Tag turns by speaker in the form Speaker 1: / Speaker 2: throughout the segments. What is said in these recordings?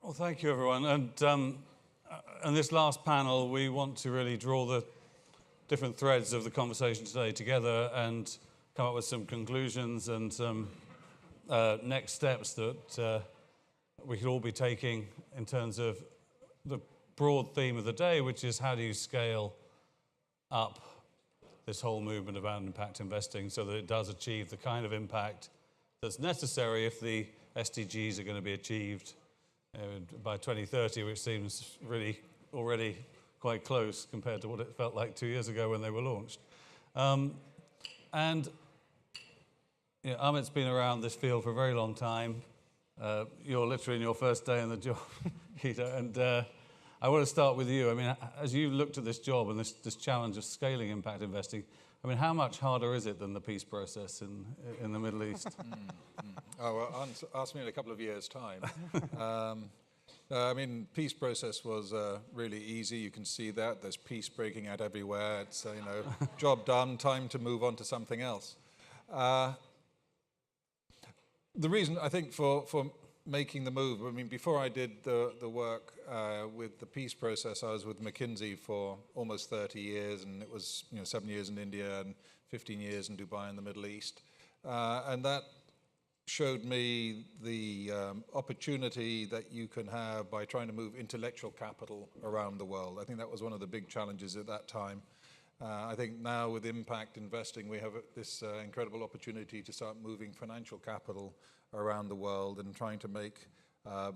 Speaker 1: Well, thank you, everyone. And in this last panel, we want to really draw the different threads of the conversation today together and come up with some conclusions and some next steps that we could all be taking in terms of the broad theme of the day, which is how do you scale up this whole movement around impact investing so that it does achieve the kind of impact that's necessary if the SDGs are going to be achieved by 2030, which seems really already quite close compared to what it felt like 2 years ago when they were launched. And you know, Amit's been around this field for a very long time. You're literally in your first day in the job, Kito, and I want to start with you. I mean, as you looked at this job and this challenge of scaling impact investing, I mean, how much harder is it than the peace process in the Middle East?
Speaker 2: Oh, well, ask me in a couple of years' time. I mean, peace process was really easy. You can see that. There's peace breaking out everywhere. It's, job done, time to move on to something else. The reason, I think, for making the move, I mean, before I did the work with the peace process, I was with McKinsey for almost 30 years, and it was 7 years in India and 15 years in Dubai in the Middle East. And that showed me the opportunity that you can have by trying to move intellectual capital around the world. I think that was one of the big challenges at that time. I think now with impact investing, we have this incredible opportunity to start moving financial capital around the world and trying to make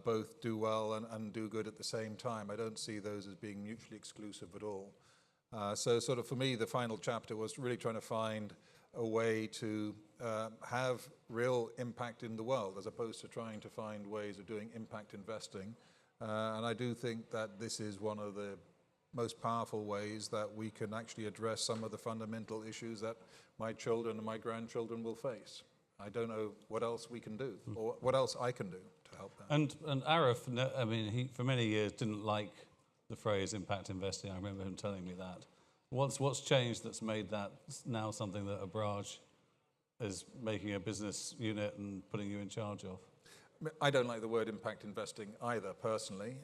Speaker 2: both do well and do good at the same time. I don't see those as being mutually exclusive at all. So sort of for me, the final chapter was really trying to find a way to have real impact in the world as opposed to trying to find ways of doing impact investing. And I do think that this is one of the most powerful ways that we can actually address some of the fundamental issues that my children and my grandchildren will face. I don't know what else we can do or what else I can do to help them.
Speaker 1: And Arif, I mean, he for many years didn't like the phrase impact investing. I remember him telling me that. What's changed that's made that now something that Abraaj is making a business unit and putting you in charge of?
Speaker 2: I don't like the word impact investing either, personally.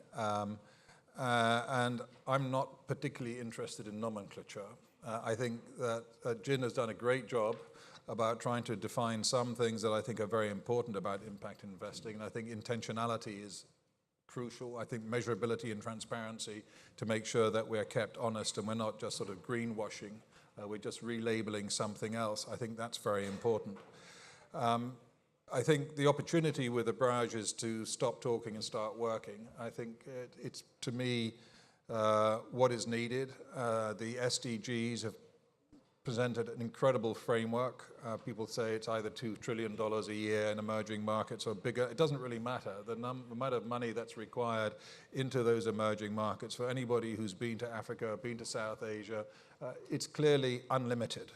Speaker 2: And I'm not particularly interested in nomenclature. I think that GIIN has done a great job about trying to define some things that I think are very important about impact investing. And I think intentionality is crucial. I think measurability and transparency to make sure that we're kept honest and we're not just sort of greenwashing. We're just relabeling something else. I think that's very important. I think the opportunity with Abraaj is to stop talking and start working. I think it's, to me, what is needed. The SDGs have presented an incredible framework. People say it's either $2 trillion a year in emerging markets or bigger. It doesn't really matter. The amount of money that's required into those emerging markets, for anybody who's been to Africa, been to South Asia, it's clearly unlimited.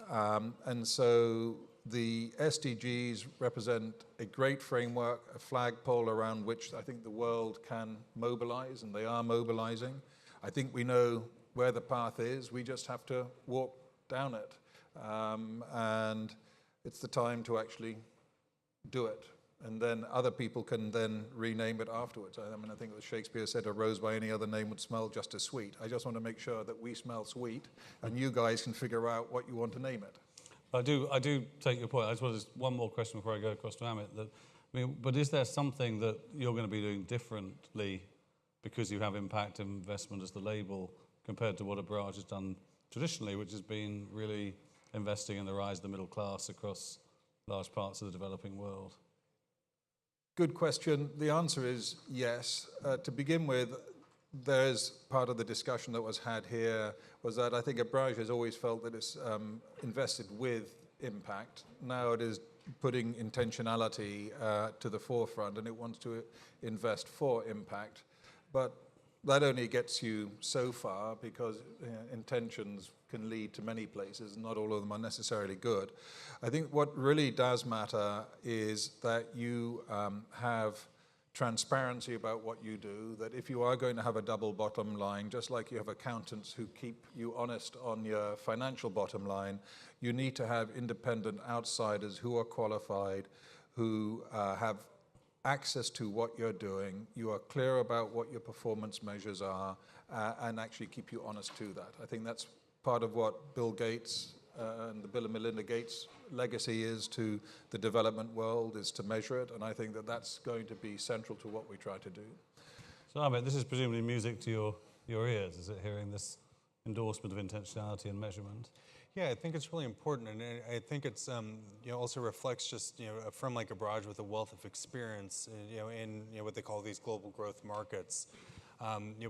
Speaker 2: And so the SDGs represent a great framework, a flagpole around which I think the world can mobilize, and they are mobilizing. I think we know where the path is. We just have to walk down it. And it's the time to actually do it. And then other people can then rename it afterwards. I mean, I think it was Shakespeare said, a rose by any other name would smell just as sweet. I just want to make sure that we smell sweet, and you guys can figure out what you want to name it.
Speaker 1: I do take your point. I just want one more question before I go across to Amit. But is there something that you're going to be doing differently because you have impact investment as the label compared to what Abraaj has done traditionally, which has been really investing in the rise of the middle class across large parts of the developing world?
Speaker 2: Good question. The answer is yes. To begin with, there's part of the discussion that was had here was that I think Abraaj has always felt that it's invested with impact. Now it is putting intentionality to the forefront, and it wants to invest for impact. But that only gets you so far because intentions can lead to many places. Not all of them are necessarily good. I think what really does matter is that you have transparency about what you do, that if you are going to have a double bottom line, just like you have accountants who keep you honest on your financial bottom line, you need to have independent outsiders who are qualified, who have access to what you're doing, you are clear about what your performance measures are, and actually keep you honest to that. I think that's part of what Bill Gates and the Bill and Melinda Gates legacy is to the development world, is to measure it, and I think that that's going to be central to what we try to do.
Speaker 1: So Amit, this is presumably music to your ears, is it, hearing this endorsement of intentionality and measurement?
Speaker 3: Yeah, I think it's really important, and I think it's also reflects just a firm like Abraaj with a wealth of experience, in what they call these global growth markets,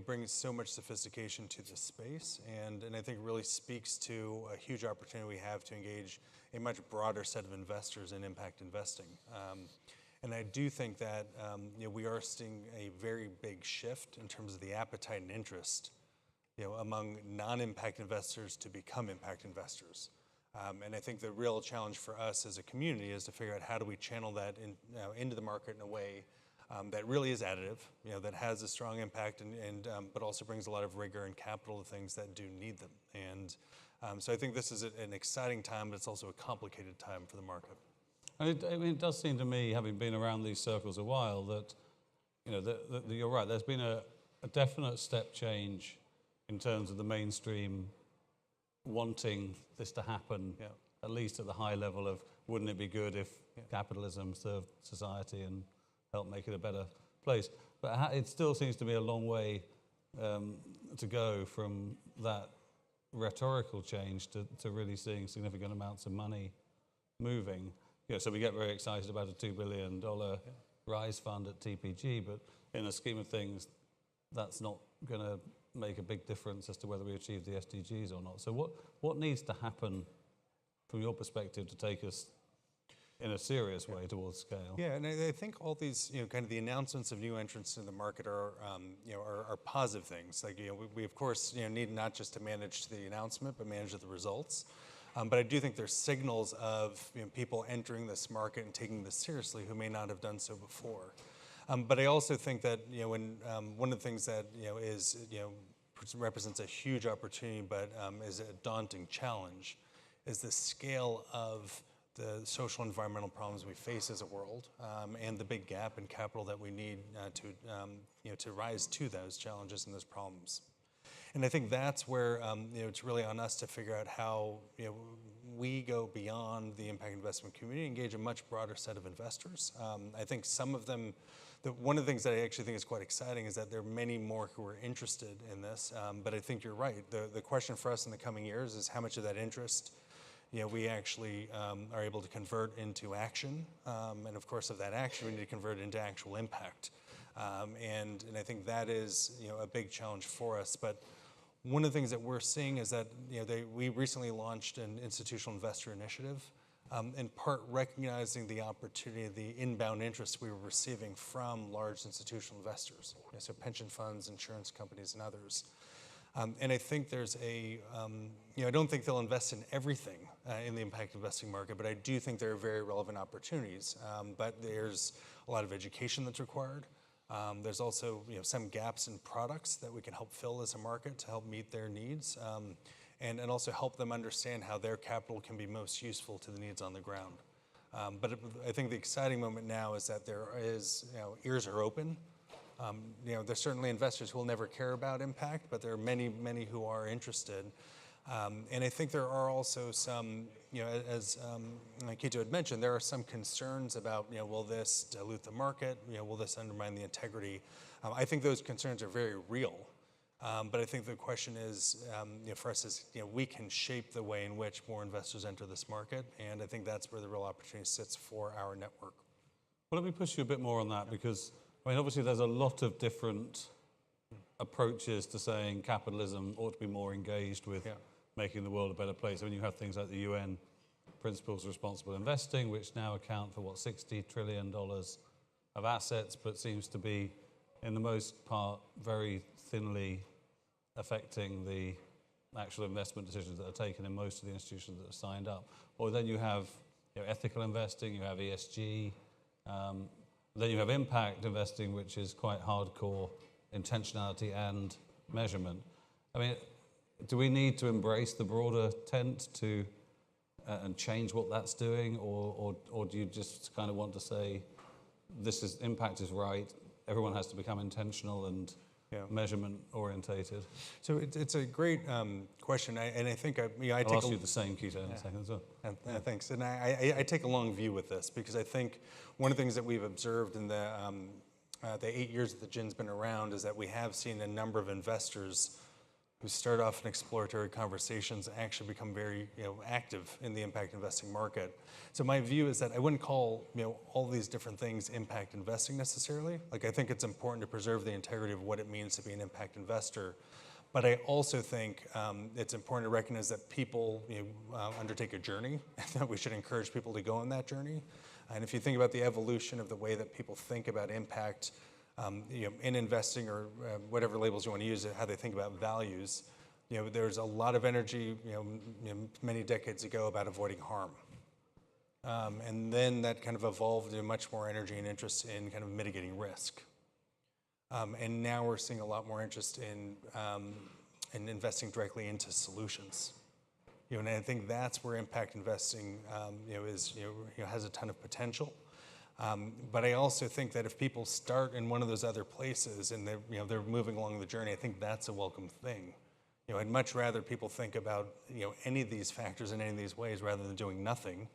Speaker 3: brings so much sophistication to this space, and I think really speaks to a huge opportunity we have to engage a much broader set of investors in impact investing. And I do think that we are seeing a very big shift in terms of the appetite and interest among non-impact investors to become impact investors. And I think the real challenge for us as a community is to figure out how do we channel that into the market in a way that really is additive, that has a strong impact, but also brings a lot of rigor and capital to things that do need them. And so I think this is an exciting time, but it's also a complicated time for the market.
Speaker 1: And it does seem to me, having been around these circles a while, that you're right. There's been a definite step change in terms of the mainstream wanting this to happen, at least at the high level of, wouldn't it be good if capitalism served society and helped make it a better place? But it still seems to be a long way to go from that rhetorical change to really seeing significant amounts of money moving. So we get very excited about a $2 billion RISE fund at TPG, but in the scheme of things, that's not going to make a big difference as to whether we achieve the SDGs or not. So what needs to happen from your perspective to take us in a serious way towards scale?
Speaker 3: Yeah, and I think all these, kind of the announcements of new entrants in the market are positive things. Like, we of course, need not just to manage the announcement, but manage the results. But I do think there's signals of people entering this market and taking this seriously who may not have done so before. But I also think that when one of the things that represents a huge opportunity, but is a daunting challenge, is the scale of the social and environmental problems we face as a world, and the big gap in capital that we need to rise to those challenges and those problems. And I think that's where it's really on us to figure out how we go beyond the impact investment community, engage a much broader set of investors. I think some of them, one of the things that I actually think is quite exciting is that there are many more who are interested in this. But I think you're right. The question for us in the coming years is how much of that interest we actually are able to convert into action. And of course, of that action, we need to convert it into actual impact. And I think that is a big challenge for us. But one of the things that we're seeing is that we recently launched an institutional investor initiative, in part recognizing the opportunity, the inbound interest we were receiving from large institutional investors, so pension funds, insurance companies, and others. And I think there's I don't think they'll invest in everything in the impact investing market, but I do think there are very relevant opportunities. But there's a lot of education that's required. There's also some gaps in products that we can help fill as a market to help meet their needs, and also help them understand how their capital can be most useful to the needs on the ground. But I think the exciting moment now is that there is, ears are open. There's certainly investors who will never care about impact, but there are many, many who are interested. And I think there are also some, as Kito had mentioned, there are some concerns about, will this dilute the market? Will this undermine the integrity? I think those concerns are very real. But I think the question is, for us is, we can shape the way in which more investors enter this market. And I think that's where the real opportunity sits for our network.
Speaker 1: Well, let me push you a bit more on that because, obviously there's a lot of different approaches to saying capitalism ought to be more engaged with making the world a better place. You have things like the UN Principles of Responsible Investing, which now account for, $60 trillion of assets, but seems to be, in the most part, very thinly affecting the actual investment decisions that are taken in most of the institutions that are signed up. Or then you have ethical investing, you have ESG, then you have impact investing, which is quite hardcore intentionality and measurement. Do we need to embrace the broader tent to and change what that's doing, or do you just kind of want to say impact is right, everyone has to become intentional and measurement orientated?
Speaker 3: So it's a great question, and I think I
Speaker 1: I'll
Speaker 3: take
Speaker 1: ask you the same, Kito, in a second as well.
Speaker 3: Thanks, and I take a long view with this because I think one of the things that we've observed in the 8 years that the GIIN's been around is that we have seen a number of investors who start off in exploratory conversations actually become very active in the impact investing market. So my view is that I wouldn't call all these different things impact investing necessarily. Like I think it's important to preserve the integrity of what it means to be an impact investor. But I also think it's important to recognize that people undertake a journey, and that we should encourage people to go on that journey. And if you think about the evolution of the way that people think about impact in investing or whatever labels you want to use, how they think about values, there's a lot of energy many decades ago about avoiding harm. And then that kind of evolved into much more energy and interest in kind of mitigating risk. And now we're seeing a lot more interest in investing directly into solutions. And I think that's where impact investing has a ton of potential. But I also think that if people start in one of those other places and they're moving along the journey, I think that's a welcome thing. I'd much rather people think about any of these factors in any of these ways rather than doing nothing.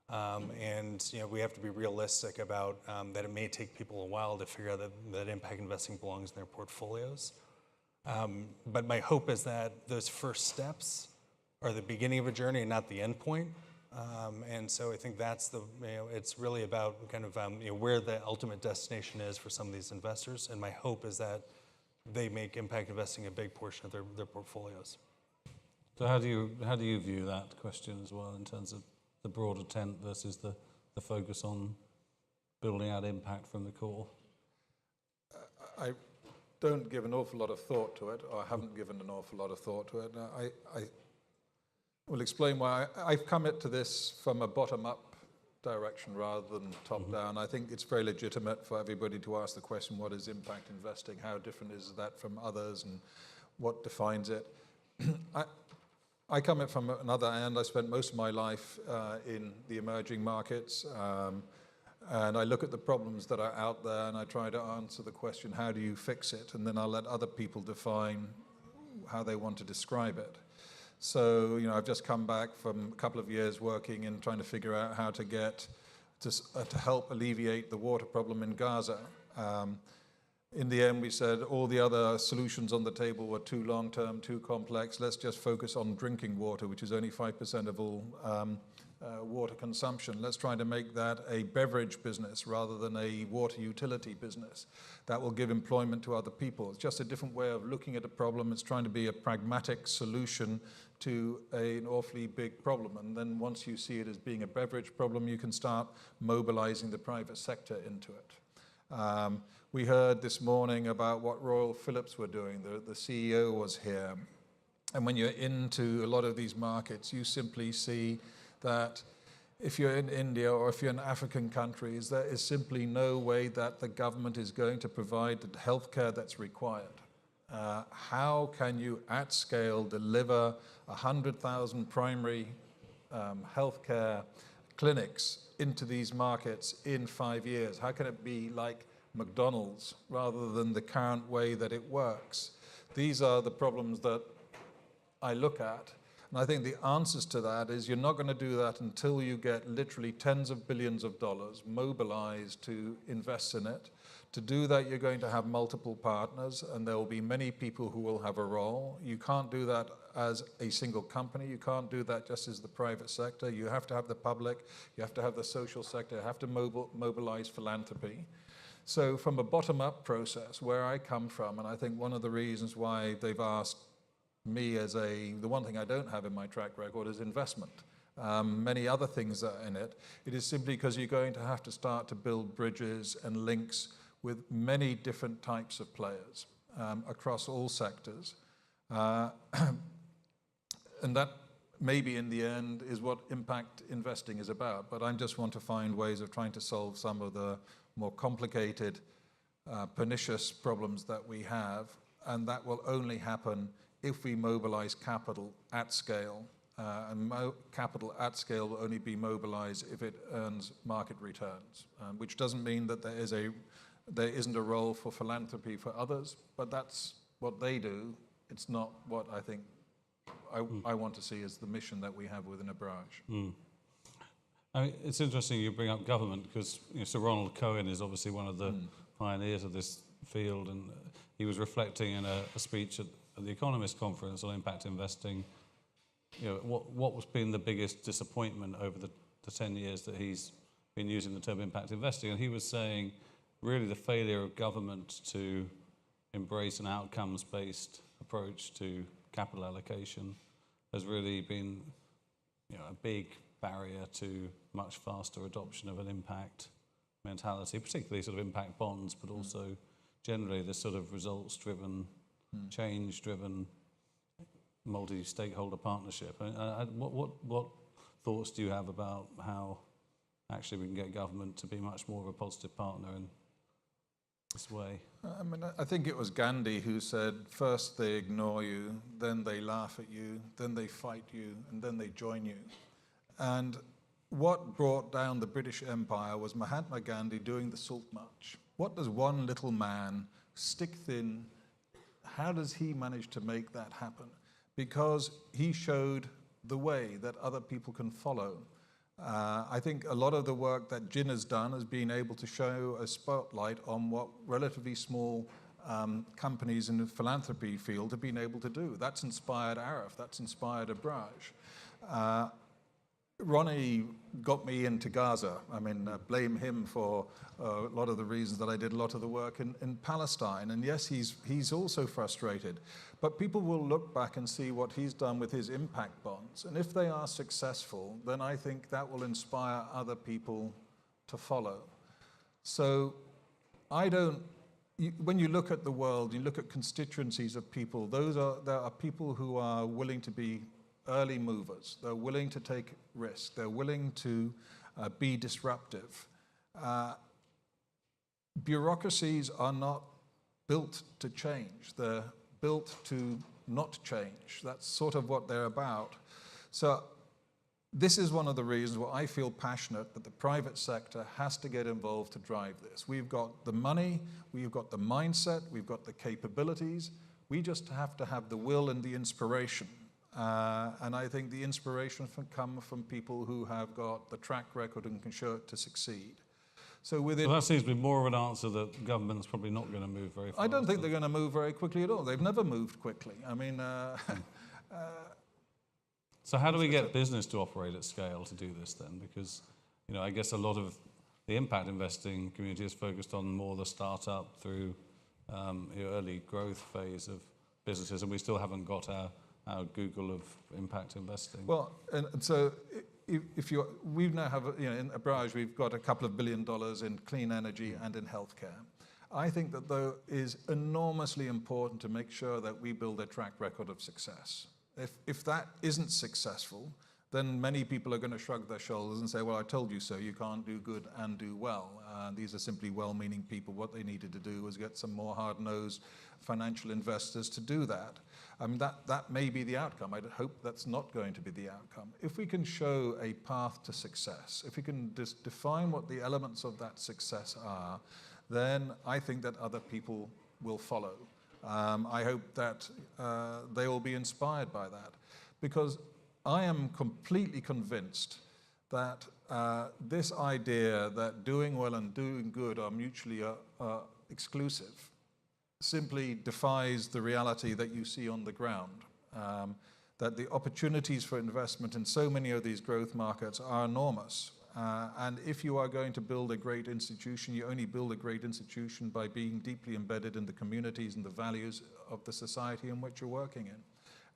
Speaker 3: And we have to be realistic about that it may take people a while to figure out that impact investing belongs in their portfolios. But my hope is that those first steps are the beginning of a journey and not the end point. And so I think that's it's really about kind of where the ultimate destination is for some of these investors. And my hope is that they make impact investing a big portion of their portfolios.
Speaker 1: So how do you view that question as well in terms of the broader tent versus the focus on building out impact from the core?
Speaker 2: I don't give an awful lot of thought to it, or haven't given an awful lot of thought to it. I will explain why. I've come to this from a bottom-up direction rather than top-down. I think it's very legitimate for everybody to ask the question, what is impact investing? How different is that from others, and what defines it? I come at from another end. I spent most of my life in the emerging markets, and I look at the problems that are out there, and I try to answer the question, how do you fix it? And then I'll let other people define how they want to describe it. So, I've just come back from a couple of years working and trying to figure out how to get to help alleviate the water problem in Gaza. In the end, we said all the other solutions on the table were too long-term, too complex. Let's just focus on drinking water, which is only 5% of all water consumption. Let's try to make that a beverage business rather than a water utility business. That will give employment to other people. It's just a different way of looking at a problem. It's trying to be a pragmatic solution to an awfully big problem. And then once you see it as being a beverage problem, you can start mobilizing the private sector into it. We heard this morning about what Royal Philips were doing. The CEO was here. And when you're into a lot of these markets, you simply see that if you're in India or if you're in African countries, there is simply no way that the government is going to provide the healthcare that's required. How can you, at scale, deliver 100,000 primary healthcare clinics into these markets in 5 years? How can it be like McDonald's rather than the current way that it works? These are the problems that I look at. And I think the answers to that is you're not going to do that until you get literally tens of billions of dollars mobilized to invest in it. To do that, you're going to have multiple partners, and there will be many people who will have a role. You can't do that as a single company. You can't do that just as the private sector. You have to have the public. You have to have the social sector. You have to mobilize philanthropy. So from a bottom-up process, where I come from, and I think one of the reasons why they've asked me the one thing I don't have in my track record is investment. Many other things are in it. It is simply because you're going to have to start to build bridges and links with many different types of players across all sectors. And that maybe in the end is what impact investing is about. But I just want to find ways of trying to solve some of the more complicated, pernicious problems that we have. And that will only happen if we mobilize capital at scale and capital at scale will only be mobilized if it earns market returns, which doesn't mean that there isn't a role for philanthropy for others, but that's what they do. It's not what I think I want to see as the mission that we have within Abraaj.
Speaker 1: I mean, it's interesting you bring up government because Sir Ronald Cohen is obviously one of the pioneers of this field, and he was reflecting in a speech at the Economist conference on impact investing. What was been the biggest disappointment over the 10 years that he's been using the term impact investing? And he was saying really the failure of government to embrace an outcomes-based approach to capital allocation has really been a big barrier to much faster adoption of an impact mentality, particularly sort of impact bonds, but also generally this sort of results-driven, change-driven, multi-stakeholder partnership. What thoughts do you have about how actually we can get government to be much more of a positive partner in this way?
Speaker 2: I mean, I think it was Gandhi who said, first they ignore you, then they laugh at you, then they fight you, and then they join you. And what brought down the British Empire was Mahatma Gandhi doing the Salt March. What does one little man, stick thin, how does he manage to make that happen? Because he showed the way that other people can follow. I think a lot of the work that GIIN has done has been able to show a spotlight on what relatively small companies in the philanthropy field have been able to do. That's inspired Arif, that's inspired Abraaj. Ronnie got me into Gaza. I mean, blame him for a lot of the reasons that I did a lot of the work in Palestine. And yes, he's also frustrated. But people will look back and see what he's done with his impact bonds. And if they are successful, then I think that will inspire other people to follow. So when you look at the world, you look at constituencies of people, there are people who are willing to be early movers. They're willing to take risks. They're willing to be disruptive. Bureaucracies are not built to change. They're built to not change. That's sort of what they're about. So this is one of the reasons why I feel passionate that the private sector has to get involved to drive this. We've got the money, we've got the mindset, we've got the capabilities. We just have to have the will and the inspiration. And I think the inspiration come from people who have got the track record and can show it to succeed. So
Speaker 1: that seems to be more of an answer that government's probably not going to move very fast.
Speaker 2: I don't think they're going to move very quickly at all. They've never moved quickly. I mean...
Speaker 1: So how do we get business to operate at scale to do this then? Because, I guess a lot of the impact investing community is focused on more the startup through early growth phase of businesses, and we still haven't got our Google of impact investing.
Speaker 2: Well, and so we now have, in Abraaj, we've got a couple of $1 billion in clean energy and in healthcare. I think that though is enormously important to make sure that we build a track record of success. If that isn't successful, then many people are going to shrug their shoulders and say, well, I told you so, you can't do good and do well. These are simply well-meaning people. What they needed to do was get some more hard-nosed financial investors to do that. I mean, that may be the outcome. I hope that's not going to be the outcome. If we can show a path to success, if we can define what the elements of that success are, then I think that other people will follow. I hope that they will be inspired by that, because I am completely convinced that this idea that doing well and doing good are mutually exclusive simply defies the reality that you see on the ground. That the opportunities for investment in so many of these growth markets are enormous. And if you are going to build a great institution, you only build a great institution by being deeply embedded in the communities and the values of the society in which you're working in.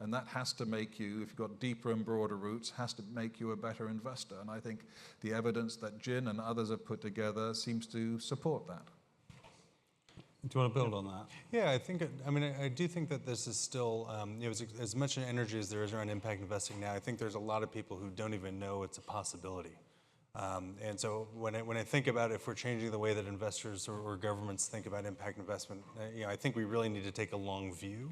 Speaker 2: And that has to make you, if you've got deeper and broader roots, has to make you a better investor. And I think the evidence that GIIN and others have put together seems to support that.
Speaker 1: Do you want to build on that?
Speaker 3: Yeah, I do think that this is still, as much energy as there is around impact investing now, I think there's a lot of people who don't even know it's a possibility. And so when I think about if we're changing the way that investors or governments think about impact investment, I think we really need to take a long view.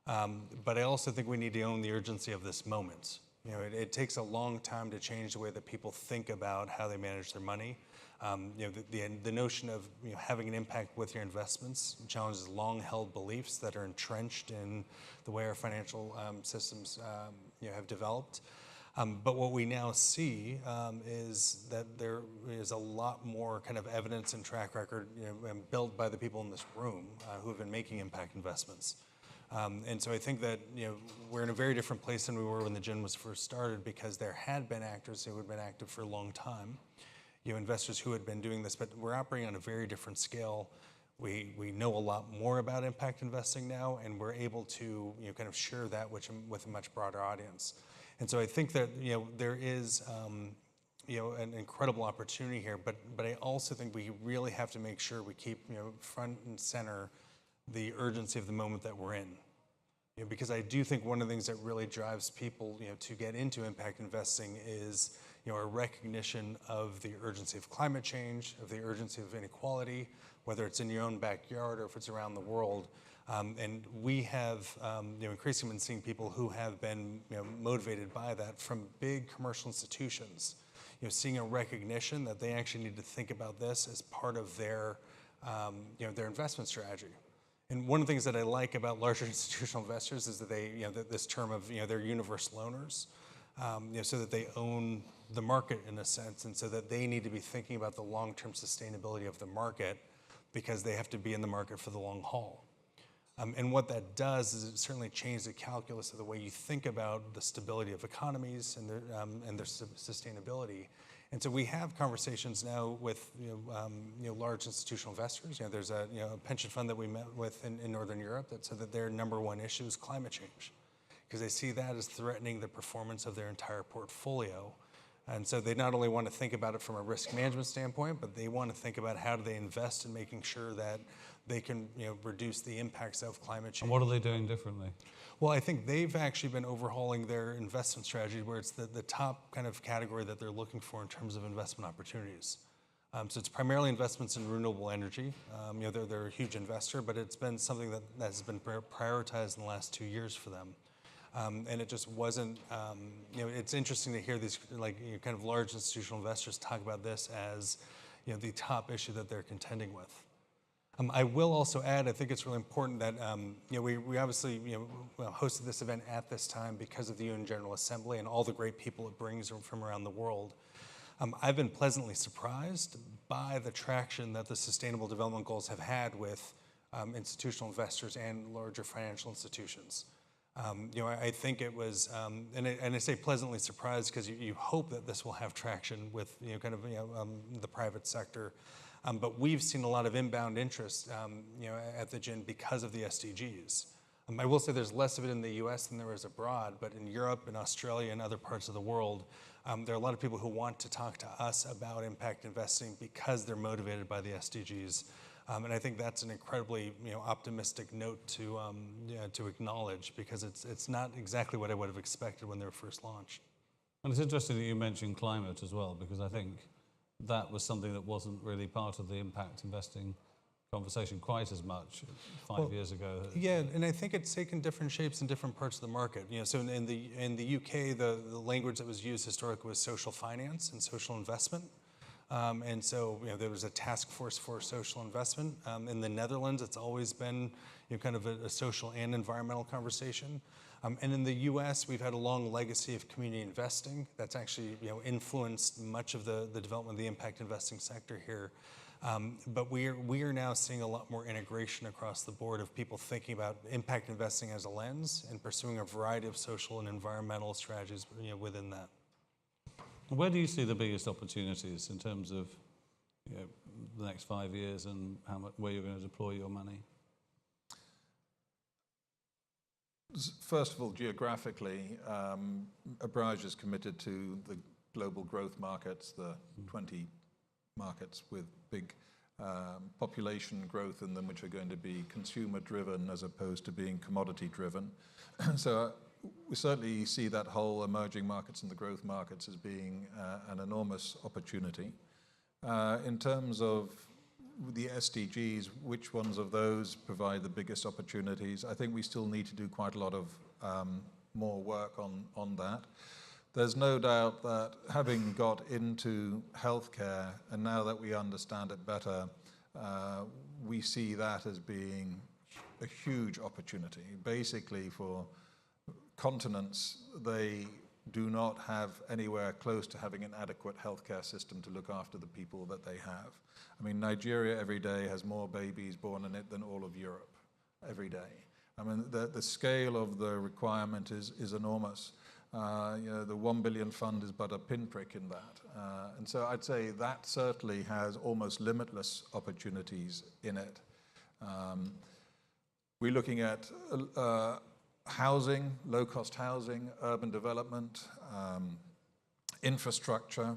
Speaker 3: But I also think we need to own the urgency of this moment. You know, it takes a long time to change the way that people think about how they manage their money. You know, the notion of having an impact with your investments challenges long-held beliefs that are entrenched in the way our financial systems have developed. But what we now see is that there is a lot more kind of evidence and track record built by the people in this room who have been making impact investments. And so I think that we're in a very different place than we were when the GIIN was first started, because there had been actors who had been active for a long time, investors who had been doing this, but we're operating on a very different scale. We know a lot more about impact investing now, and we're able to kind of share that with a much broader audience. And so I think that there is an incredible opportunity here, but I also think we really have to make sure we keep front and center the urgency of the moment that we're in. Because I do think one of the things that really drives people to get into impact investing is a recognition of the urgency of climate change, of the urgency of inequality, whether it's in your own backyard or if it's around the world. And we have increasingly been seeing people who have been motivated by that from big commercial institutions, seeing a recognition that they actually need to think about this as part of their investment strategy. And one of the things that I like about larger institutional investors is that they, this term of, they're universal owners, so that they own the market in a sense, and so that they need to be thinking about the long-term sustainability of the market because they have to be in the market for the long haul. And what that does is it certainly changes the calculus of the way you think about the stability of economies and their sustainability. And so we have conversations now with large institutional investors. There's a pension fund that we met with in Northern Europe that said that their number one issue is climate change, because they see that as threatening the performance of their entire portfolio. And so they not only want to think about it from a risk management standpoint, but they want to think about how do they invest in making sure that they can reduce the impacts of climate change.
Speaker 1: And what are they doing differently?
Speaker 3: Well, I think they've actually been overhauling their investment strategy, where it's the top kind of category that they're looking for in terms of investment opportunities. So it's primarily investments in renewable energy. They're a huge investor, but it's been something that has been prioritized in the last 2 years for them. And it just wasn't, it's interesting to hear these kind of large institutional investors talk about this as the top issue that they're contending with. I will also add, I think it's really important that we obviously hosted this event at this time because of the UN General Assembly and all the great people it brings from around the world. I've been pleasantly surprised by the traction that the Sustainable Development Goals have had with institutional investors and larger financial institutions. I think it was, and I say pleasantly surprised because you hope that this will have traction with the private sector. But we've seen a lot of inbound interest, at the GIIN because of the SDGs. I will say there's less of it in the U.S. than there is abroad, but in Europe and Australia and other parts of the world, there are a lot of people who want to talk to us about impact investing because they're motivated by the SDGs. And I think that's an incredibly optimistic note to acknowledge, because it's not exactly what I would have expected when they were first launched.
Speaker 1: And it's interesting that you mentioned climate as well, because I think that was something that wasn't really part of the impact investing conversation quite as much 5 years ago.
Speaker 3: Yeah, and I think it's taken different shapes in different parts of the market. So in the UK, the language that was used historically was social finance and social investment. And so there was a task force for social investment. In the Netherlands, it's always been kind of a social and environmental conversation. And in the U.S., we've had a long legacy of community investing that's actually influenced much of the development of the impact investing sector here. But we are now seeing a lot more integration across the board of people thinking about impact investing as a lens and pursuing a variety of social and environmental strategies within that.
Speaker 1: Where do you see the biggest opportunities in terms of the next 5 years and where you're going to deploy your money?
Speaker 2: First of all, geographically, Abraaj is committed to the global growth markets, the 20 markets with big population growth in them, which are going to be consumer-driven as opposed to being commodity-driven. So we certainly see that whole emerging markets and the growth markets as being an enormous opportunity. In terms of the SDGs, which ones of those provide the biggest opportunities? I think we still need to do quite a lot of more work on that. there's no doubt that having got into healthcare, and now that we understand it better, we see that as being a huge opportunity. Basically, for continents, they do not have anywhere close to having an adequate healthcare system to look after the people that they have. I mean, Nigeria every day has more babies born in it than all of Europe every day. I mean, the scale of the requirement is enormous. The 1 billion fund is but a pinprick in that. And so I'd say that certainly has almost limitless opportunities in it. We're looking at housing, low-cost housing, urban development, infrastructure.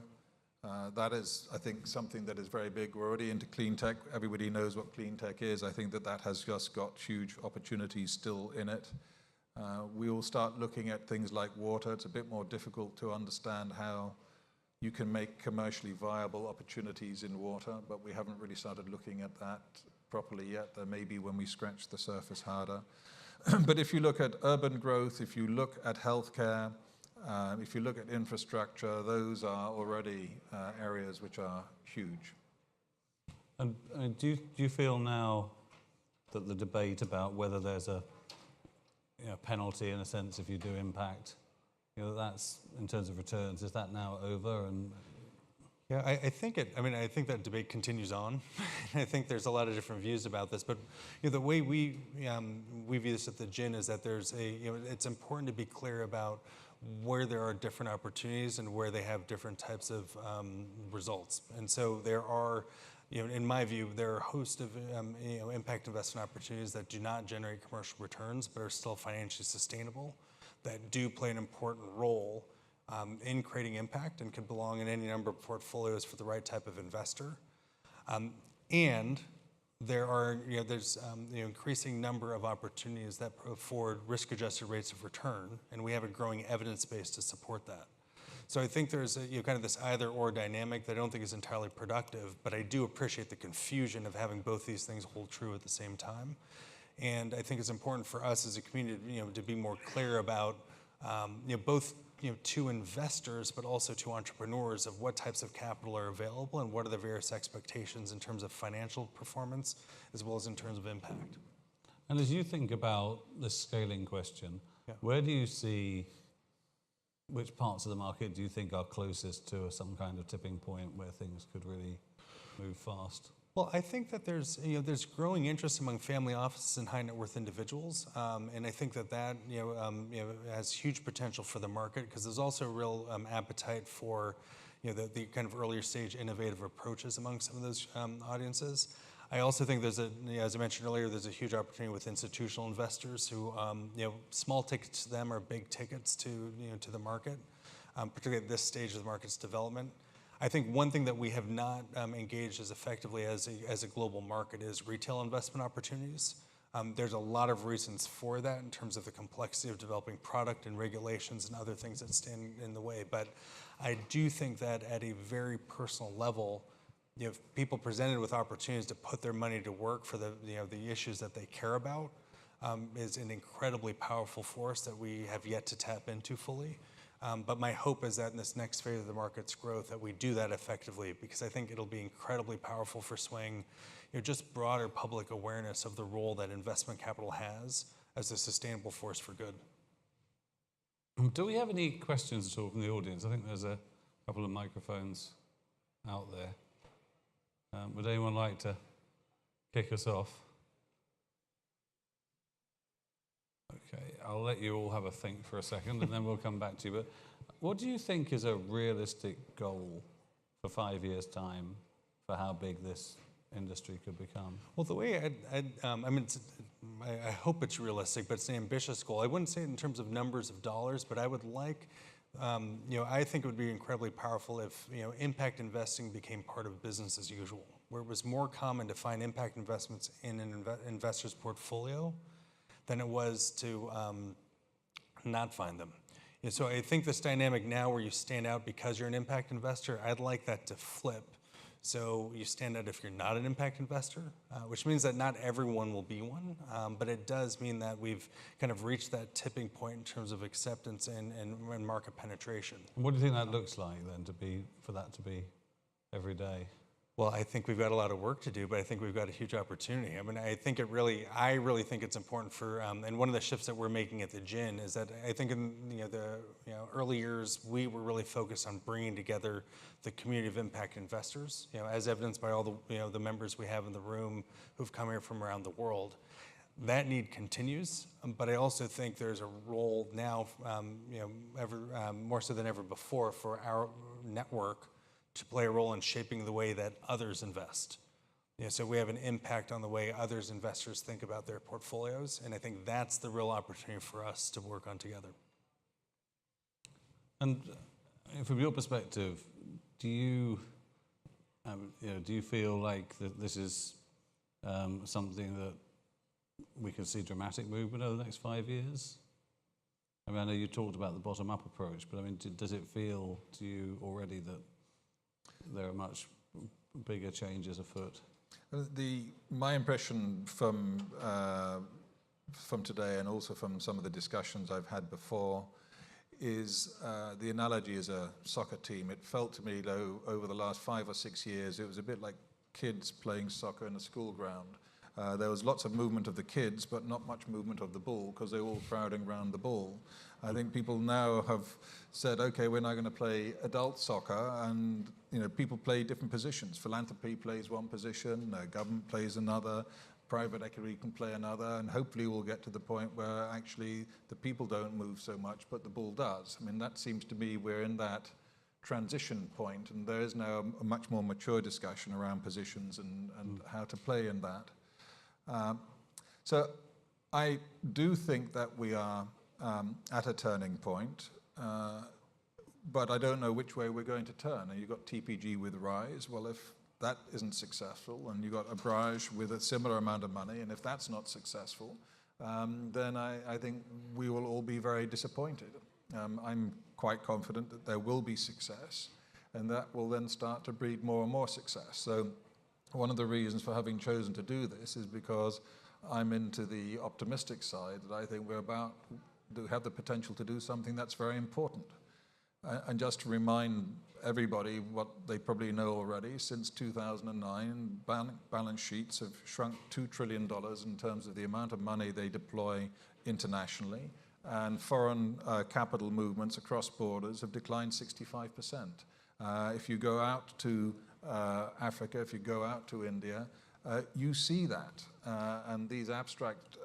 Speaker 2: That is, I think, something that is very big. We're already into clean tech. Everybody knows what clean tech is. I think that has just got huge opportunities still in it. We will start looking at things like water. It's a bit more difficult to understand how you can make commercially viable opportunities in water, but we haven't really started looking at that properly yet. There may be when we scratch the surface harder. But if you look at urban growth, if you look at healthcare, if you look at infrastructure, those are already areas which are huge.
Speaker 1: And do you feel now that the debate about whether there's a penalty, in a sense, if you do impact, that's, in terms of returns, is that now over? And
Speaker 3: yeah, I think that debate continues on. I think there's a lot of different views about this, but the way we view this at the GIIN is that there's it's important to be clear about where there are different opportunities and where they have different types of results. And so there are, in my view, there are a host of impact investment opportunities that do not generate commercial returns but are still financially sustainable, that do play an important role in creating impact and could belong in any number of portfolios for the right type of investor. And there are, there's increasing number of opportunities that afford risk-adjusted rates of return, and we have a growing evidence base to support that. So I think there's kind of this either-or dynamic that I don't think is entirely productive, but I do appreciate the confusion of having both these things hold true at the same time. And I think it's important for us as a community, to be more clear about, both to investors, but also to entrepreneurs of what types of capital are available and what are the various expectations in terms of financial performance, as well as in terms of impact.
Speaker 1: And as you think about the scaling question, where do you see, which parts of the market do you think are closest to some kind of tipping point where things could really move fast?
Speaker 3: Well, I think that there's growing interest among family offices and high net worth individuals, and I think that has huge potential for the market because there's also a real appetite for the kind of earlier stage innovative approaches among some of those audiences. I also think there's as I mentioned earlier, there's a huge opportunity with institutional investors who small tickets to them are big tickets to the market, particularly at this stage of the market's development. I think one thing that we have not engaged as effectively as a global market is retail investment opportunities. There's a lot of reasons for that in terms of the complexity of developing product and regulations and other things that stand in the way. But I do think that at a very personal level, people presented with opportunities to put their money to work for the issues that they care about is an incredibly powerful force that we have yet to tap into fully. But my hope is that in this next phase of the market's growth that we do that effectively, because I think it'll be incredibly powerful for swaying just broader public awareness of the role that investment capital has as a sustainable force for good.
Speaker 1: Do we have any questions at all from the audience? I think there's a couple of microphones out there. Would anyone like to kick us off? Okay, I'll let you all have a think for a second and then we'll come back to you. But what do you think is a realistic goal for 5 years' time for how big this industry could become?
Speaker 3: Well, the way I hope it's realistic, but it's an ambitious goal. I wouldn't say it in terms of numbers of dollars, but I would like, I think it would be incredibly powerful if, impact investing became part of business as usual, where it was more common to find impact investments in an investor's portfolio than it was to not find them. So I think this dynamic now where you stand out because you're an impact investor, I'd like that to flip So you stand out if you're not an impact investor, which means that not everyone will be one, but it does mean that we've kind of reached that tipping point in terms of acceptance and market penetration.
Speaker 1: And what do you think that looks like then, for that to be every day?
Speaker 3: Well, I think we've got a lot of work to do, but I think we've got a huge opportunity. I mean, I really think it's important for, and one of the shifts that we're making at the GIIN is that I think in the early years, we were really focused on bringing together the community of impact investors, as evidenced by all the, the members we have in the room who've come here from around the world. That need continues, but I also think there's a role now, more so than ever before, for our network to play a role in shaping the way that others invest. So we have an impact on the way others investors think about their portfolios, and I think that's the real opportunity for us to work on together.
Speaker 1: And from your perspective, do you feel like that this is something that we can see dramatic movement over the next 5 years? I mean, I know you talked about the bottom-up approach, but I mean, does it feel to you already that there are much bigger changes afoot?
Speaker 2: My impression from today, and also from some of the discussions I've had before, is the analogy is a soccer team. It felt to me, though, over the last 5 or 6 years, it was a bit like kids playing soccer in a school ground. There was lots of movement of the kids, but not much movement of the ball, because they were all crowding around the ball. I think people now have said, okay, we're now going to play adult soccer, and people play different positions. Philanthropy plays one position, government plays another, private equity can play another, and hopefully we'll get to the point where actually the people don't move so much, but the ball does. I mean, that seems to me we're in that transition point, and there is now a much more mature discussion around positions and how to play in that. So I do think that we are at a turning point, but I don't know which way we're going to turn. And you've got TPG with Rise. Well, if that isn't successful, and you've got Abraaj with a similar amount of money, and if that's not successful, then I think we will all be very disappointed. I'm quite confident that there will be success, and that will then start to breed more and more success. So one of the reasons for having chosen to do this is because I'm into the optimistic side, that I think we're about to have the potential to do something that's very important. And just to remind everybody what they probably know already, since 2009, balance sheets have shrunk $2 trillion in terms of the amount of money they deploy internationally, and foreign capital movements across borders have declined 65%. If you go out to Africa, if you go out to India, you see that. And these abstract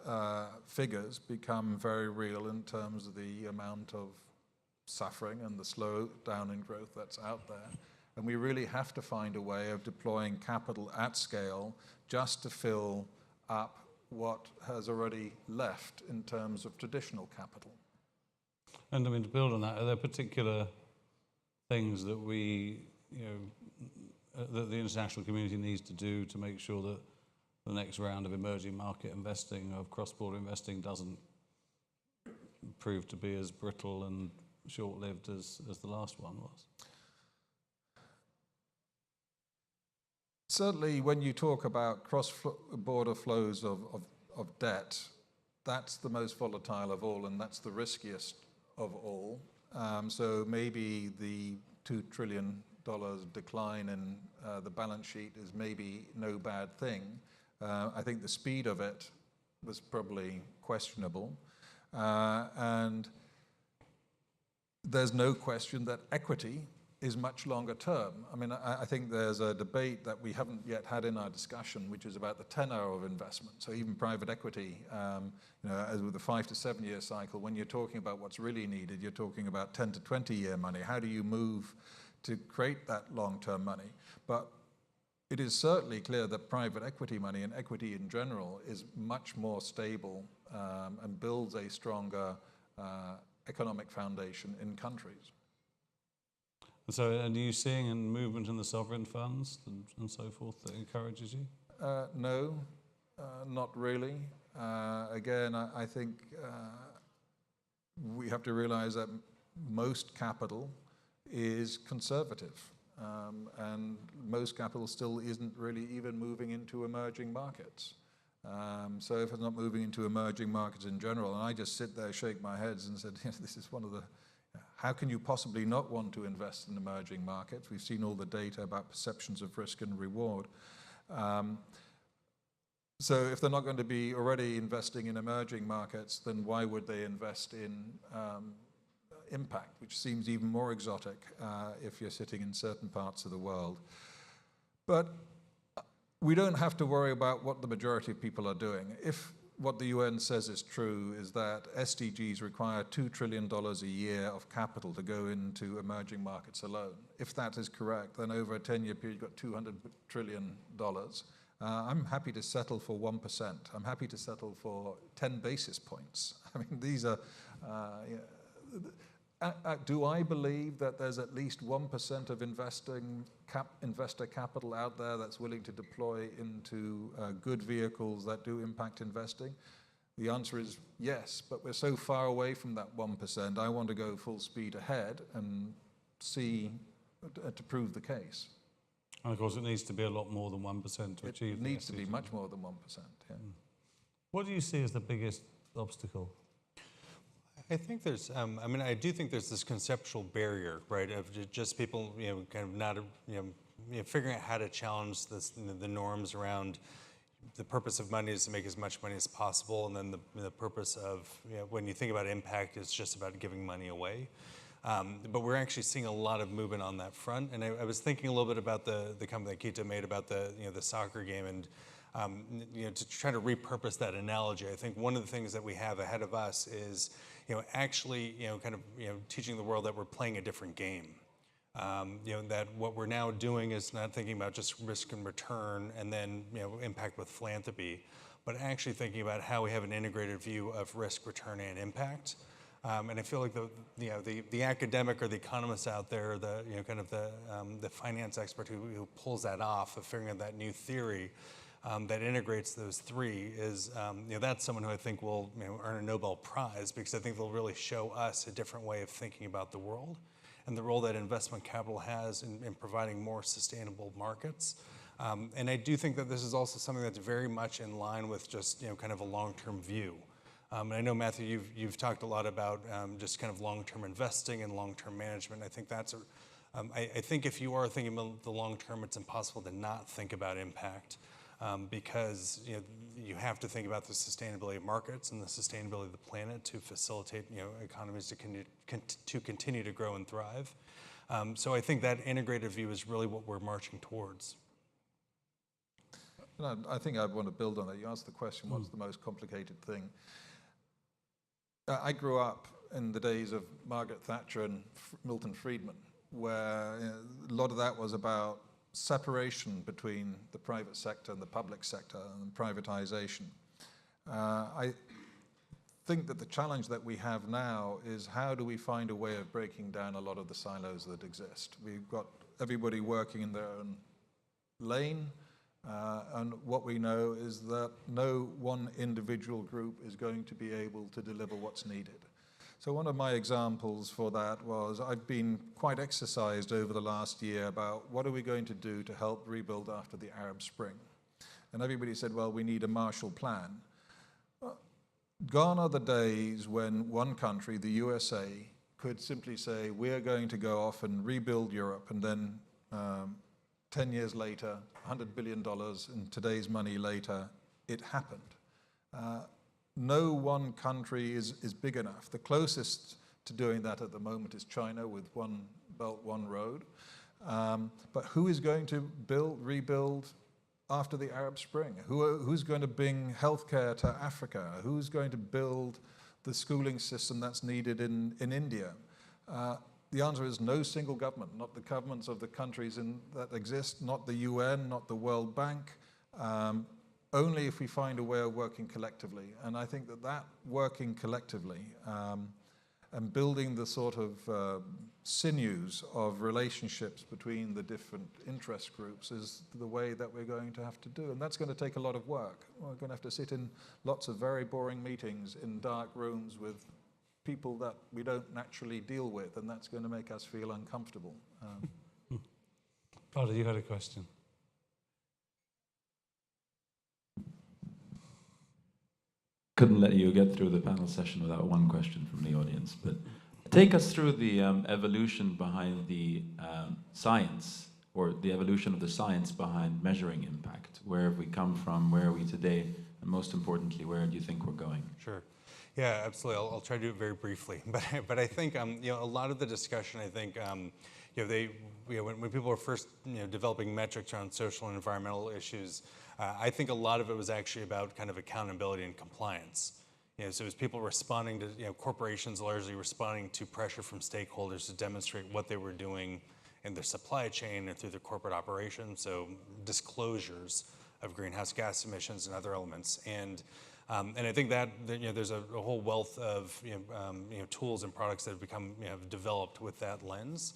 Speaker 2: figures become very real in terms of the amount of suffering and the slowdown in growth that's out there. And we really have to find a way of deploying capital at scale just to fill up what has already left in terms of traditional capital.
Speaker 1: And I mean, to build on that, are there particular things that that the international community needs to do to make sure that the next round of emerging market investing, of cross-border investing, doesn't prove to be as brittle and short-lived as the last one was?
Speaker 2: Certainly, when you talk about cross-border flows of debt, that's the most volatile of all, and that's the riskiest of all. So maybe the $2 trillion decline in the balance sheet is maybe no bad thing. I think the speed of it was probably questionable. And there's no question that equity is much longer term. I mean, I think there's a debate that we haven't yet had in our discussion, which is about the tenor of investment. So even private equity, as with the 5 to 7 year cycle, when you're talking about what's really needed, you're talking about 10 to 20 year money. How do you move to create that long-term money? But it is certainly clear that private equity money and equity in general is much more stable and builds a stronger economic foundation in countries.
Speaker 1: So, and are you seeing a movement in the sovereign funds and so forth that encourages you?
Speaker 2: No, not really. Again, I think we have to realize that most capital is conservative. and most capital still isn't really even moving into emerging markets. So if it's not moving into emerging markets in general, and I just sit there, shake my heads and said, yes, this is one of the, how can you possibly not want to invest in emerging markets? We've seen all the data about perceptions of risk and reward. So if they're not going to be already investing in emerging markets, then why would they invest in impact, which seems even more exotic if you're sitting in certain parts of the world. But we don't have to worry about what the majority of people are doing. If what the UN says is true, is that SDGs require $2 trillion a year of capital to go into emerging markets alone. If that is correct, then over a 10-year period, you've got $200 trillion. I'm happy to settle for 1%. I'm happy to settle for 10 basis points. I mean, these are, do I believe that there's at least 1% of investor capital out there that's willing to deploy into good vehicles that do impact investing? The answer is yes, but we're so far away from that 1%. I want to go full speed ahead and see to prove the case.
Speaker 1: And of course, it needs to be a lot more than 1% to achieve.
Speaker 2: It needs to be much more than 1%. Yeah.
Speaker 1: What do you see as the biggest obstacle?
Speaker 3: I think there's, I mean, I do think there's this conceptual barrier, right, of just people, kind of not, figuring out how to challenge this, the norms around the purpose of money is to make as much money as possible, and then the purpose of, when you think about impact, it's just about giving money away. But we're actually seeing a lot of movement on that front, and I was thinking a little bit about the comment that Kito made about the soccer game, and to try to repurpose that analogy. I think one of the things that we have ahead of us is, actually, kind of, teaching the world that we're playing a different game. That what we're now doing is not thinking about just risk and return and then, impact with philanthropy, but actually thinking about how we have an integrated view of risk, return, and impact. And I feel like the academic or the economist out there, the finance expert who pulls that off of figuring out that new theory that integrates those three is, that's someone who I think will earn a Nobel Prize, because I think they'll really show us a different way of thinking about the world and the role that investment capital has in providing more sustainable markets. And I do think that this is also something that's very much in line with just kind of a long-term view. And I know, Matthew, you've talked a lot about just kind of long-term investing and long-term management. I think that's I think if you are thinking about the long term, it's impossible to not think about impact. Because you have to think about the sustainability of markets and the sustainability of the planet to facilitate economies to continue to grow and thrive. So I think that integrated view is really what we're marching towards.
Speaker 2: I think I want to build on that. You asked the question, what's the most complicated thing? I grew up in the days of Margaret Thatcher and Milton Friedman, where a lot of that was about separation between the private sector and the public sector and privatization. I think that the challenge that we have now is how do we find a way of breaking down a lot of the silos that exist? We've got everybody working in their own lane, and what we know is that no one individual group is going to be able to deliver what's needed. So one of my examples for that was I've been quite exercised over the last year about what are we going to do to help rebuild after the Arab Spring. And everybody said, well, we need a Marshall Plan. Gone are the days when one country, the USA, could simply say, we're going to go off and rebuild Europe, and then 10 years later, $100 billion in today's money later, it happened. No one country is big enough. The closest to doing that at the moment is China with One Belt, One Road. But who is going to rebuild after the Arab Spring? Who's going to bring healthcare to Africa? Who's going to build the schooling system that's needed in India? The answer is no single government, not the governments of the countries that exist, not the UN, not the World Bank. Only if we find a way of working collectively. And I think that working collectively and building the sort of sinews of relationships between the different interest groups is the way that we're going to have to do. And that's going to take a lot of work. We're going to have to sit in lots of very boring meetings in dark rooms with people that we don't naturally deal with, and that's going to make us feel uncomfortable.
Speaker 1: Paula, you had a question.
Speaker 4: Couldn't let you get through the panel session without one question from the audience, but take us through the evolution behind the science, or the evolution of the science behind measuring impact. Where have we come from? Where are we today? And most importantly, where do you think we're going?
Speaker 3: Sure. Yeah, absolutely. I'll try to do it very briefly. But I think a lot of the discussion, I think, when people were first developing metrics around social and environmental issues, I think a lot of it was actually about kind of accountability and compliance. So as people responding to, corporations largely responding to pressure from stakeholders to demonstrate what they were doing in their supply chain and through their corporate operations, so disclosures of greenhouse gas emissions and other elements. And I think that there's a whole wealth of tools and products that have become developed with that lens.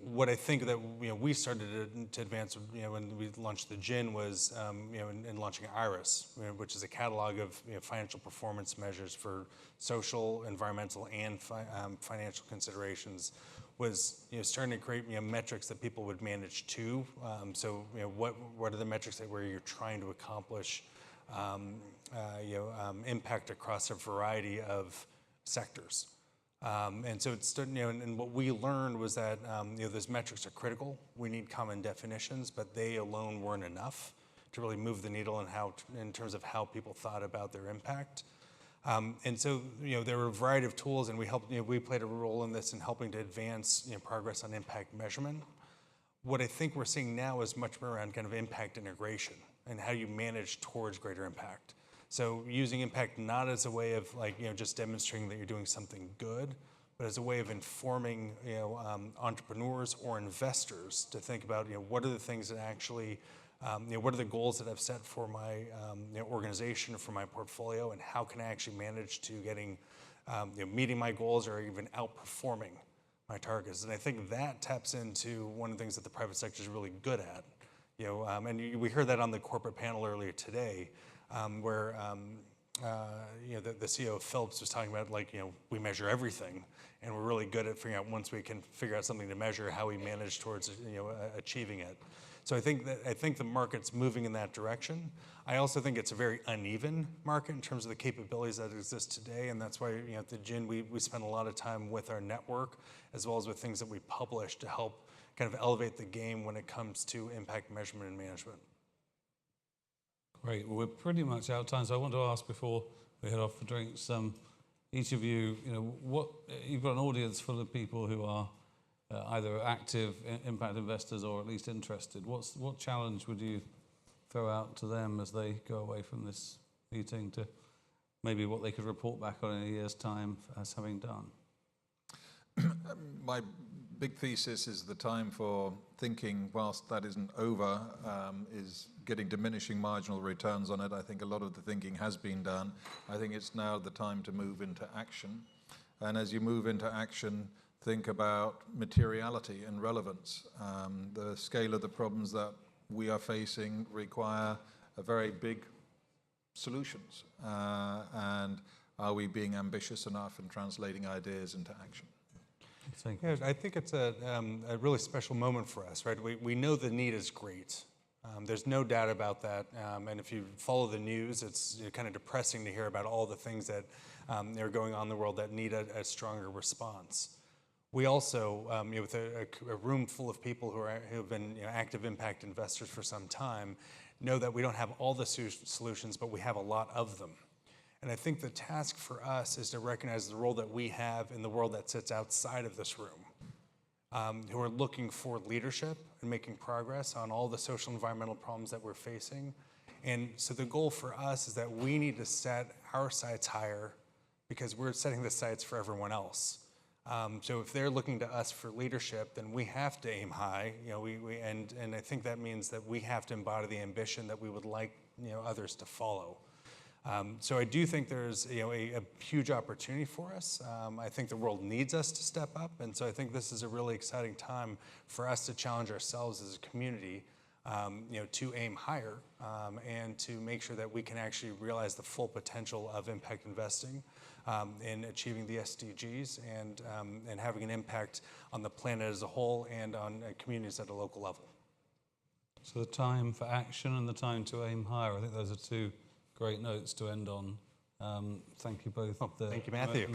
Speaker 3: What I think that we started to advance when we launched the GIIN was in launching IRIS, which is a catalog of financial performance measures for social, environmental, and financial considerations. Was starting to create metrics that people would manage to. So what are the metrics where you're trying to accomplish impact across a variety of sectors. And so it's and what we learned was that those metrics are critical. We need common definitions, but they alone weren't enough to really move the needle in terms of how people thought about their impact. And so there were a variety of tools, and we played a role in this in helping to advance progress on impact measurement. What I think we're seeing now is much more around kind of impact integration and how you manage towards greater impact. So using impact not as a way of just demonstrating that you're doing something good, but as a way of informing entrepreneurs or investors to think about what are the things that actually, what are the goals that I've set for my organization or for my portfolio, and how can I actually manage to getting meeting my goals or even outperforming my targets. And I think that taps into one of the things that the private sector is really good at. And we heard that on the corporate panel earlier today. Where the CEO of Philips was talking about we measure everything, and we're really good at figuring out once we can figure out something to measure how we manage towards achieving it. So I think the market's moving in that direction. I also think it's a very uneven market in terms of the capabilities that exist today, and that's why at the GIIN we spend a lot of time with our network as well as with things that we publish to help kind of elevate the game when it comes to impact measurement and management.
Speaker 1: Great. Well, we're pretty much out of time, so I want to ask before we head off for drinks, each of you, you've got an audience full of people who are either active impact investors or at least interested. What challenge would you throw out to them as they go away from this meeting to maybe what they could report back on in a year's time as having done?
Speaker 2: My big thesis is the time for thinking, whilst that isn't over, is getting diminishing marginal returns on it. I think a lot of the thinking has been done. I think it's now the time to move into action. And as you move into action, think about materiality and relevance. The scale of the problems that we are facing require a very big solutions. And are we being ambitious enough in translating ideas into action?
Speaker 3: Yeah, I think it's a really special moment for us, right? We know the need is great. There's no doubt about that. And if you follow the news, it's kind of depressing to hear about all the things that are going on in the world that need a stronger response. We also, with a room full of people who have been active impact investors for some time, know that we don't have all the solutions, but we have a lot of them. And I think the task for us is to recognize the role that we have in the world that sits outside of this room, who are looking for leadership and making progress on all the social and environmental problems that we're facing. And so the goal for us is that we need to set our sights higher because we're setting the sights for everyone else. So if they're looking to us for leadership, then we have to aim high. And I think that means that we have to embody the ambition that we would like others to follow. So I do think there's a huge opportunity for us. I think the world needs us to step up, and so I think this is a really exciting time for us to challenge ourselves as a community to aim higher and to make sure that we can actually realize the full potential of impact investing in achieving the SDGs and having an impact on the planet as a whole and on communities at a local level.
Speaker 1: So the time for action and the time to aim higher, I think those are two great notes to end on. Thank you both.
Speaker 3: Thank you, Matthew.